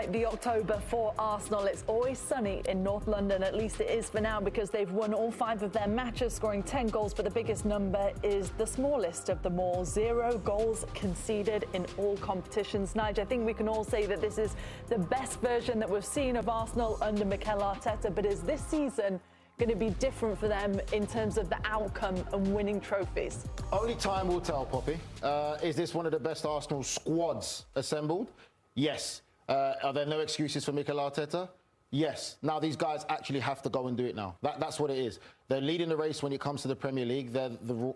might be October for Arsenal. It's always sunny in North London, at least it is for now, because they've won all 5 of their matches, scoring 10 goals, but the biggest number is the smallest of them all. 0 goals conceded in all competitions. Nigel, I think we can all say that this is the best version that we've seen of Arsenal under Mikel Arteta, but is this season going to be different for them in terms of the outcome and winning trophies? Only time will tell, Poppy. Is this one of the best Arsenal squads assembled? Yes. Are there no excuses for Mikel Arteta? Yes. Now these guys actually have to go and do it now. That's what it is. They're leading the race when it comes to the Premier League. They're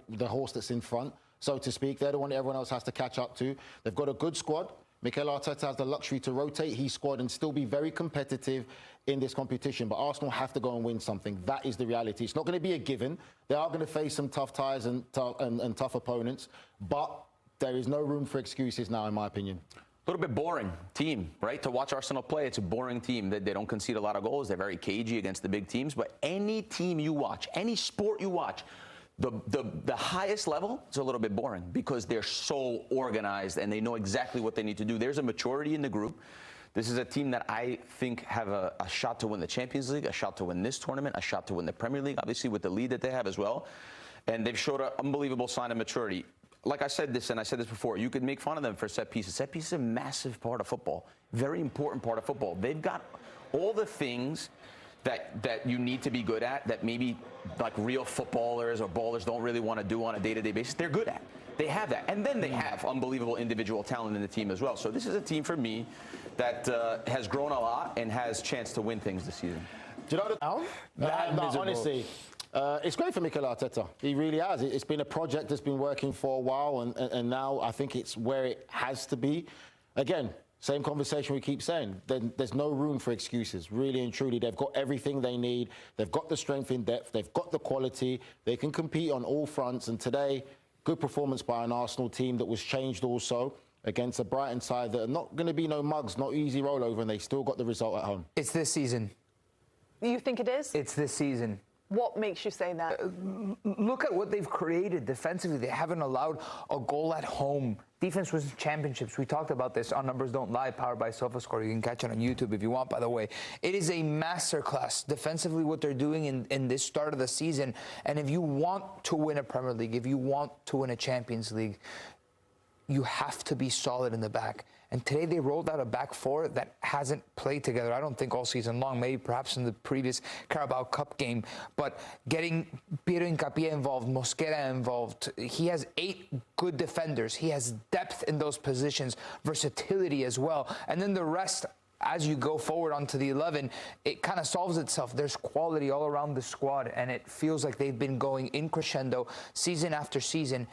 the horse that's in front, so to speak. They're the one that everyone else has to catch up to. They've got a good squad. Mikel Arteta has the luxury to rotate his squad and still be very competitive in this competition. But Arsenal have to go and win something. That is the reality. It's not going to be a given. They are going to face some tough ties and tough opponents. But there is no room for excuses now, in my opinion. A little bit boring team, right? To watch Arsenal play, it's a boring team. They don't concede a lot of goals. They're very cagey against the big teams. But any team you watch, any sport you watch, the highest level is a little bit boring because they're so organized and they know exactly what they need to do. There's a maturity in the group. This is a team that I think have a shot to win the Champions League, a shot to win this tournament, a shot to win the Premier League, obviously with the lead that they have as well. And they've showed an unbelievable sign of maturity. Like I said this, and I said this before, you could make fun of them for set pieces. Set pieces is a massive part of football, very important part of football. They've got all the things that you need to be good at that maybe like real footballers or ballers don't really want to do on a day-to-day basis. They're good at. They have that. And then they have unbelievable individual talent in the team as well. So this is a team for me that has grown a lot and has chance to win things this season. Do you know honestly, it's great for Mikel Arteta. He really has. It's been a project that's been working for a while, and now I think it's where it has to be. Again, same conversation we keep saying. There's no room for excuses, really and truly. They've got everything they need. They've got the strength in depth. They've got the quality. They can compete on all fronts. And today, good performance by an Arsenal team that was changed also against a Brighton side that are not going to be no mugs, not easy rollover, and they still got the result at home. It's this season. You think it is? It's this season. What makes you say that? Look at what they've created defensively. They haven't allowed a goal at home. Defense wins championships. We talked about this on Numbers Don't Lie, powered by SofaScore. You can catch it on YouTube if you want, by the way. It is a masterclass defensively what they're doing in this start of the season. And if you want to win a Premier League, if you want to win a Champions League, you have to be solid in the back. And today they rolled out a back four that hasn't played together, I don't think, all season long, maybe perhaps in the previous Carabao Cup game. But getting Piero Hincapié involved, Mosquera involved, he has 8 good defenders. He has depth in those positions, versatility as well. And then the rest, as you go forward onto the 11, it kind of solves itself. There's quality all around the squad, and it feels like they've been going in crescendo season after season.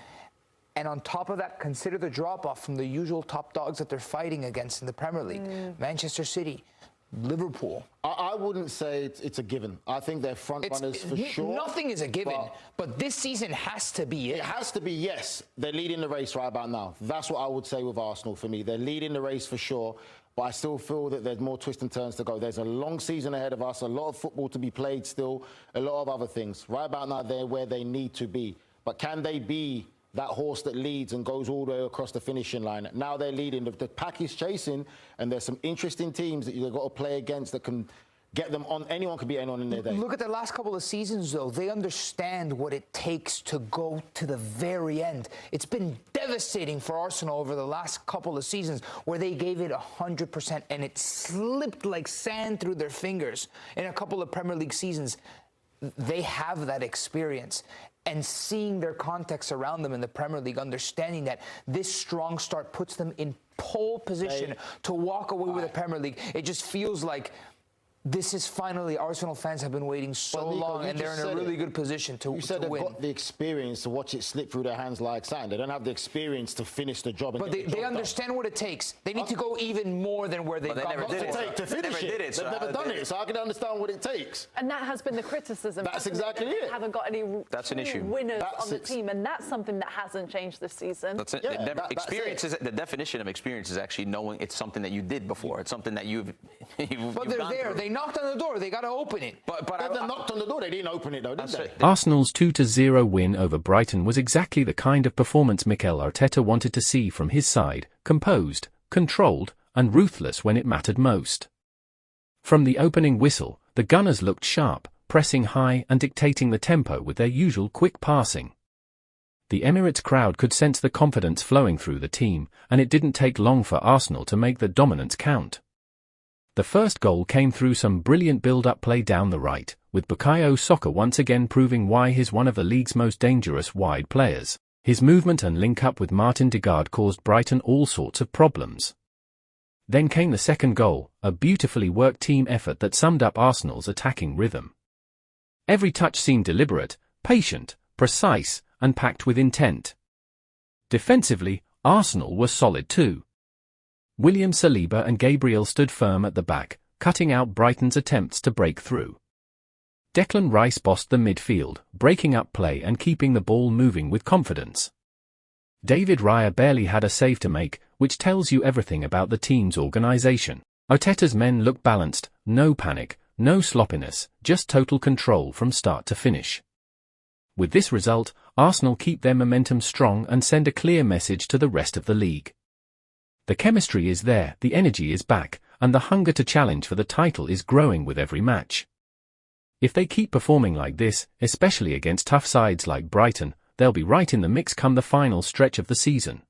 And on top of that, consider the drop-off from the usual top dogs that they're fighting against in the Premier League. Manchester City, Liverpool. I wouldn't say it's a given. I think they're front runners for sure. Nothing is a given, but this season has to be it. It has to be, yes. They're leading the race right about now. That's what I would say with Arsenal for me. They're leading the race for sure, but I still feel that there's more twists and turns to go. There's a long season ahead of us, a lot of football to be played still, a lot of other things. Right about now, they're where they need to be. But can they be that horse that leads and goes all the way across the finishing line? Now they're leading. The pack is chasing, and there's some interesting teams that you've got to play against that can get them on. Anyone can beat anyone in their day. Look at the last couple of seasons, though. They understand what it takes to go to the very end. It's been devastating for Arsenal over the last couple of seasons where they gave it 100% and it slipped like sand through their fingers in a couple of Premier League seasons. They have that experience. And seeing their context around them in the Premier League, understanding that this strong start puts them in pole position to walk away with the Premier League, it just feels like this is finally, Arsenal fans have been waiting so long, and they're in a really good position to win. You said they've got the experience to watch it slip through their hands like sand. They don't have the experience to finish the job. But they understand what it takes. They need to go even more than where they've gone before. To finish it. They've never done it, so I can understand what it takes. And that has been the criticism. That's exactly it. They haven't got any winners on the team, and that's something that hasn't changed this season. That's it. The definition of experience is actually knowing it's something that you did before. It's something that you've But they're there. They knocked on the door. They got to open it. But they knocked on the door. They didn't open it, though, did they? Arsenal's 2-0 win over Brighton was exactly the kind of performance Mikel Arteta wanted to see from his side: composed, controlled, and ruthless when it mattered most. From the opening whistle, the Gunners looked sharp, pressing high and dictating the tempo with their usual quick passing. The Emirates crowd could sense the confidence flowing through the team, and it didn't take long for Arsenal to make the dominance count. The first goal came through some brilliant build-up play down the right, with Bukayo Saka once again proving why he's one of the league's most dangerous wide players. His movement and link-up with Martin Degaard caused Brighton all sorts of problems. Then came the second goal, a beautifully worked team effort that summed up Arsenal's attacking rhythm. Every touch seemed deliberate, patient, precise, and packed with intent. Defensively, Arsenal were solid too. William Saliba and Gabriel stood firm at the back, cutting out Brighton's attempts to break through. Declan Rice bossed the midfield, breaking up play and keeping the ball moving with confidence. David Raya barely had a save to make, which tells you everything about the team's organisation. Arteta's men looked balanced, no panic, no sloppiness, just total control from start to finish. With this result, Arsenal keep their momentum strong and send a clear message to the rest of the league. The chemistry is there, the energy is back, and the hunger to challenge for the title is growing with every match. If they keep performing like this, especially against tough sides like Brighton, they'll be right in the mix come the final stretch of the season.